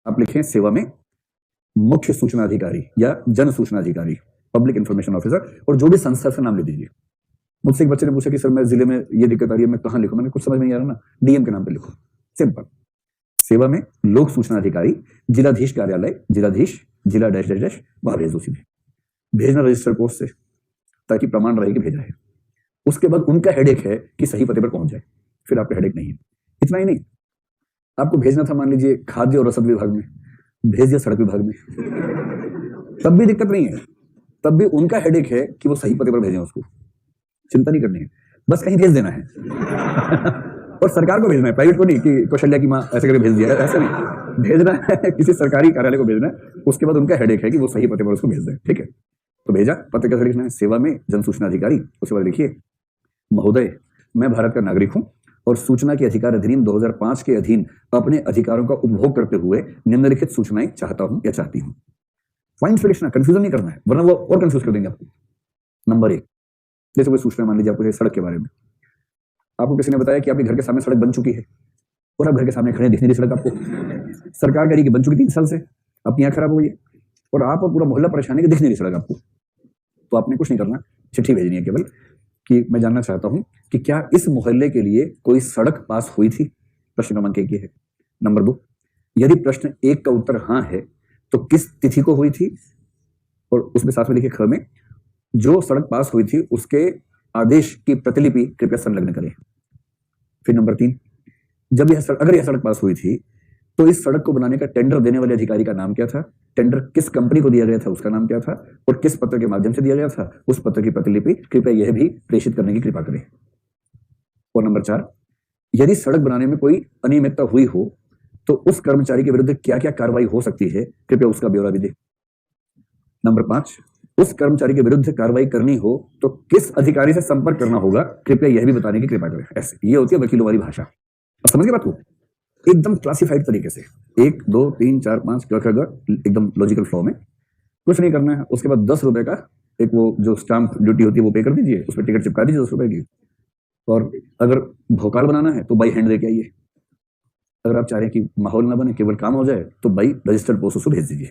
आप लिखें सेवा में मुख्य सूचना अधिकारी या जन सूचना अधिकारी, पब्लिक इंफॉर्मेशन ऑफिसर, और जो भी संस्था से नाम ले दीजिए। मुझसे एक बच्चे ने पूछा कि सर मैं जिले में ये दिक्कत आ रही है, मैं कहां लिखूं? मैंने कुछ समझ में नहीं आ रहा ना, डीएम के नाम पे लिखो, सिंपल। सेवा में लोक सूचना अधिकारी, जिलाधीश कार्यालय, जिलाधीश, जिला डैश डैश डैश, वहां भेज दो सीधे। भेजना रजिस्टर पोस्ट से, ताकि प्रमाण रहे कि भेजा है। उसके बाद उनका हेडेक है कि सही पते पर पहुंच जाए, फिर आपका हेडेक नहीं है। इतना ही नहीं, आपको भेजना था मान लीजिए खाद्य और रसद विभाग में, भेज दिया सड़क विभाग में, तब भी दिक्कत नहीं है, तब भी उनका हेडेक है कि वो सही पते पर भेजें उसको। चिंता नहीं करनी है, बस कहीं भेज देना है। और सरकार को भेजना है, प्राइवेट को नहीं कि कौशल्या की माँ ऐसे करके भेज दिया, ऐसा नहीं, भेजना है किसी सरकारी कार्यालय को भेजना है। उसके बाद उनका हेडेक है कि वो सही पते पर उसको भेज दें, ठीक है। तो भेजा, पते कैसे लिखना है? सेवा में जन सूचना अधिकारी। उसके बाद लिखिए, महोदय मैं भारत का नागरिक हूं और सूचना के अधिकार अधिनियम 2005 के अधीन अपने अधिकारों का उपभोग करते हुए निम्नलिखित सूचनाएं चाहता हूं या चाहती हूं। पॉइंट पे लिखना, कंफ्यूजन नहीं करना है, वरना वो और कंफ्यूज कर देंगे आपको। नंबर 1, जैसे कोई सूचना मान लीजिए आपको सड़क के बारे में, आपको किसी ने बताया कि आपके घर के सामने सड़क बन चुकी है और आप घर के सामने खड़े, दिख नहीं रही सड़क आपको। सरकार कह रही कि बन चुकी 3 साल से, आपकी आंख खराब हो गई है और आप और पूरा मोहल्ला परेशान है कि दिख नहीं रही सड़क आपको। तो आपने कुछ नहीं करना, चिट्ठी भेजनी है केवल कि मैं जानना चाहता हूं कि क्या इस मोहल्ले के लिए कोई सड़क पास हुई थी। प्रश्न क्रमांक 1 ये है। नंबर 2, यदि प्रश्न 1 का उत्तर हां है तो किस तिथि को हुई थी, और उसमें साथ में लिखे ख में जो सड़क पास हुई थी उसके आदेश की प्रतिलिपि कृपया संलग्न करें। फिर नंबर 3, जब अगर यह सड़क पास हुई थी तो इस सड़क को बनाने का टेंडर देने वाले अधिकारी का नाम क्या था, टेंडर किस कंपनी को दिया गया था उसका नाम क्या था, और किस पत्र के माध्यम से दिया गया था, उस पत्र की प्रतिलिपि कृपया यह भी प्रेषित करने की कृपा करें। और नंबर 4, यदि सड़क बनाने में कोई अनियमितता हुई हो तो उस कर्मचारी के विरुद्ध क्या क्या कार्रवाई हो सकती है, कृपया उसका ब्यौरा भी दे। नंबर 5, उस कर्मचारी के विरुद्ध कार्रवाई करनी हो तो किस अधिकारी से संपर्क करना होगा, कृपया यह भी बताने की कृपा करें। ऐसे ये होती है वकीलों वाली भाषा। अब समझ गए बात को? एकदम क्लासिफाइड तरीके से 1 2 3 4 5 एकदम लॉजिकल फ्लो में, कुछ नहीं करना है। उसके बाद 10 रुपए का एक वो जो स्टाम्प ड्यूटी होती है वो पे कर दीजिए, उस पर टिकट चिपका दीजिए 10 रुपए की। और अगर भोकाल बनाना है तो बाई हैंड लेके आइए। अगर आप चाह रहे हैं कि माहौल ना बने, केवल काम हो जाए, तो बाई रजिस्टर्ड पोस्ट उसको भेज दीजिए।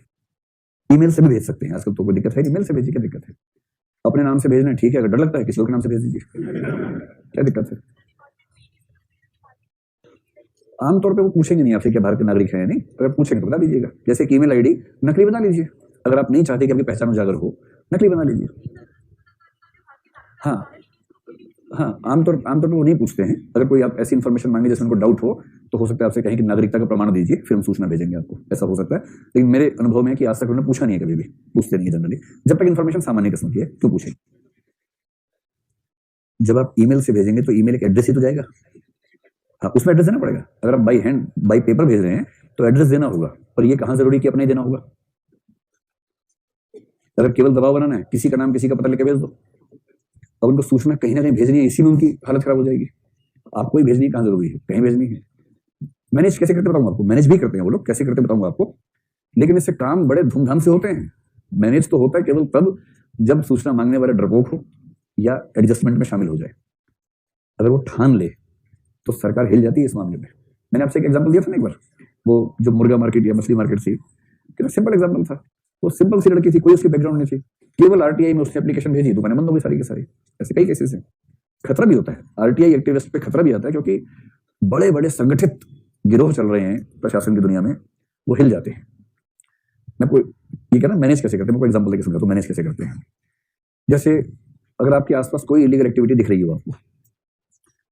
ईमेल से भी भेज सकते हैं, आजकल तो कोई दिक्कत है नहीं, ईमेल से भेजिए, क्या दिक्कत है। अपने नाम से भेजना है ठीक है, अगर डर लगता है किसी और के नाम से भेज दीजिए, क्या दिक्कत है। आमतौर पे वो पूछेंगे नहीं आपसे क्या भारत के नागरिक है नहीं, अगर पूछेंगे तो बता दीजिएगा। जैसे कि ईमेल आईडी नकली बना लीजिए, अगर आप नहीं चाहते कि आपकी पहचान उजागर हो, नकली बना लीजिए। हाँ हाँ, आमतौर पे वो नहीं पूछते हैं। अगर कोई आप ऐसी इन्फॉर्मेशन मांगे जैसे उनको डाउट हो तो हो सकता है आपसे कहें कि नागरिकता का प्रमाण दीजिए, फिर हम सूचना भेजेंगे आपको, ऐसा हो सकता है। लेकिन मेरे अनुभव में है कि आज तक उन्होंने पूछा नहीं है, कभी भी पूछते नहीं है जनरली, जब तक इन्फॉर्मेशन सामान्य किस्म की है क्यों पूछें। जब आप ईमेल से भेजेंगे तो ईमेल एक एड्रेस ही तो जाएगा, हाँ उसमें एड्रेस देना पड़ेगा। अगर आप बाई हैंड बाई पेपर भेज रहे हैं तो एड्रेस देना होगा, और ये कहां जरूरी कि अपना ही देना होगा। अगर केवल दबाव बनाना है, किसी का नाम किसी का पता लेके भेज दो, और उनको सूचना कहीं ना कहीं भेजनी है, इसी में उनकी हालत खराब हो जाएगी। आपको ही भेजनी कहां जरूरी है, कहीं भेजनी है। मैनेज कैसे करते बताऊंगा आपको, मैनेज भी करते हैं वो लोग, कैसे करते बताऊंगा आपको, लेकिन इससे काम बड़े धूमधाम से होते हैं। मैनेज तो होता है केवल तब जब सूचना मांगने वाला डरपोक हो या एडजस्टमेंट में शामिल हो जाए। अगर वो ठान ले तो सरकार हिल जाती है इस मामले में। मैंने आपसे एक एग्जांपल दिया था ना एक बार, वो जो मुर्गा मार्केट या मछली मार्केट थी, कितना सिंपल एग्जांपल था। वो सिंपल सी लड़की थी, कोई उसकी बैकग्राउंड नहीं थी, केवल आरटीआई में उसने एप्लीकेशन भेजी, दुकानें बंद हो गई सारी की सारी। ऐसे कई केसेस हैं। खतरा भी होता है, आरटीआई एक्टिविस्ट पे खतरा भी आता है, क्योंकि बड़े बड़े संगठित गिरोह चल रहे हैं प्रशासन की दुनिया में, वो हिल जाते हैं। मैं कोई ये कहना मैनेज कैसे करते हैं, मैं कोई एग्जांपल लेके समझाता हूं मैनेज कैसे करते हैं। जैसे अगर आपके आसपास कोई इलीगल एक्टिविटी दिख रही हो आपको,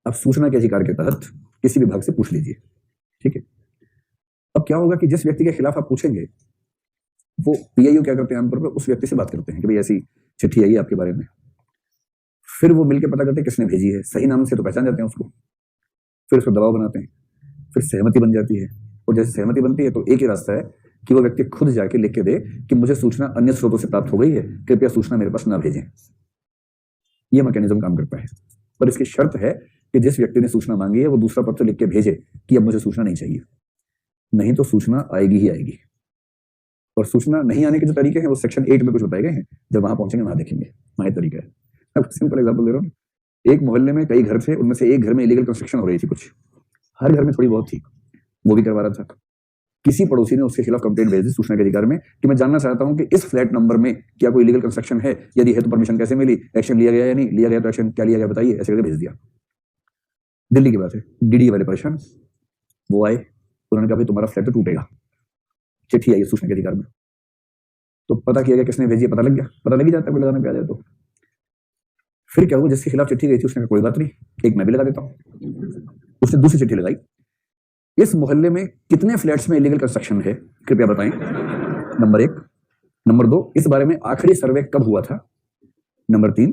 आप सूचना के अधिकार के तहत किसी विभाग से पूछ लीजिए, ठीक है। अब क्या होगा कि जिस व्यक्ति के खिलाफ आप पूछेंगे, वो पीआईओ क्या करते हैं आमतौर पर, उस व्यक्ति से बात करते हैं कि भाई ऐसी चिट्ठी आई है आपके बारे में। फिर वो मिलकर पता करते हैं किसने भेजी है, सही नाम से तो पहचान जाते हैं उसको, फिर उसको दबाव बनाते हैं, फिर सहमति बन जाती है। और जैसे सहमति बनती है तो एक ही रास्ता है कि वो व्यक्ति खुद जाके लिख के दे कि मुझे सूचना अन्य स्रोतों से प्राप्त हो गई है, कृपया सूचना मेरे पास ना भेजें। ये मैकेनिज्म काम करता है, पर इसकी शर्त है कि जिस व्यक्ति ने सूचना मांगी है वो दूसरा पत्र लिख के भेजे कि अब मुझे सूचना नहीं चाहिए, नहीं तो सूचना आएगी ही आएगी। और सूचना नहीं आने के जो तरीके हैं वो सेक्शन 8 में कुछ बताए गए हैं, जब वहां पहुंचेंगे वहां देखेंगे, वहां तरीका है। अब सिंपल एग्जांपल दे रहा हूँ, एक मोहल्ले में कई घर थे, उनमें से एक घर में इलीगल कंस्ट्रक्शन हो रही थी कुछ, हर घर में थोड़ी बहुत थी, वो भी करवा रहा था। किसी पड़ोसी ने उसके खिलाफ कंप्लेंट भेज दी सूचना के अधिकार में कि मैं जानना चाहता हूं कि इस फ्लैट नंबर में क्या कोई इलीगल कंस्ट्रक्शन है, यदि है तो परमिशन कैसे मिली, एक्शन लिया गया या नहीं लिया गया, तो एक्शन क्या लिया गया बताइए, ऐसे करके भेज दिया। दिल्ली की बात है, डीडी वाले परेशान, वो आए, उन्होंने कहा भाई तुम्हारा फ्लैट तो टूटेगा, चिट्ठी आई सूचना के अधिकार में। तो पता किया गया किसने भेजी, पता लग गया, पता लग ही जाता है कोई लगाने पे आ जाए तो। फिर क्या हुआ, जिसके खिलाफ चिट्ठी गई थी उसने कहा कोई बात नहीं, एक मैं भी लगा देता हूं। उसने दूसरी चिट्ठी लगाई, इस मोहल्ले में कितने फ्लैट्स में इलीगल कंस्ट्रक्शन है कृपया बताएं, नंबर 1। नंबर 2, इस बारे में आखिरी सर्वे कब हुआ था। नंबर 3,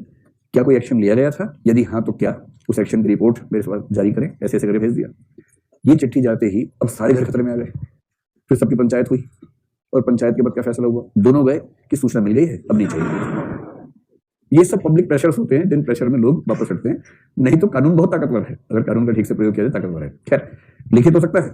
क्या कोई एक्शन लिया गया था, यदि हाँ तो क्या, उस एक्शन की रिपोर्ट मेरे पास जारी करें, ऐसे ऐसे करके भेज दिया। ये चिट्ठी जाते ही अब सारे घर खतरे में आ गए। फिर सबकी पंचायत हुई और पंचायत के बाद क्या फैसला हुआ, दोनों गए कि सूचना मिल गई है, अब नहीं चाहिए। ये सब पब्लिक प्रेशर्स होते हैं जिन प्रेशर में लोग वापस हटते हैं। नहीं तो कानून बहुत ताकतवर है, अगर कानून का ठीक से प्रयोग किया जाए ताकतवर है। खैर लिखित हो सकता है,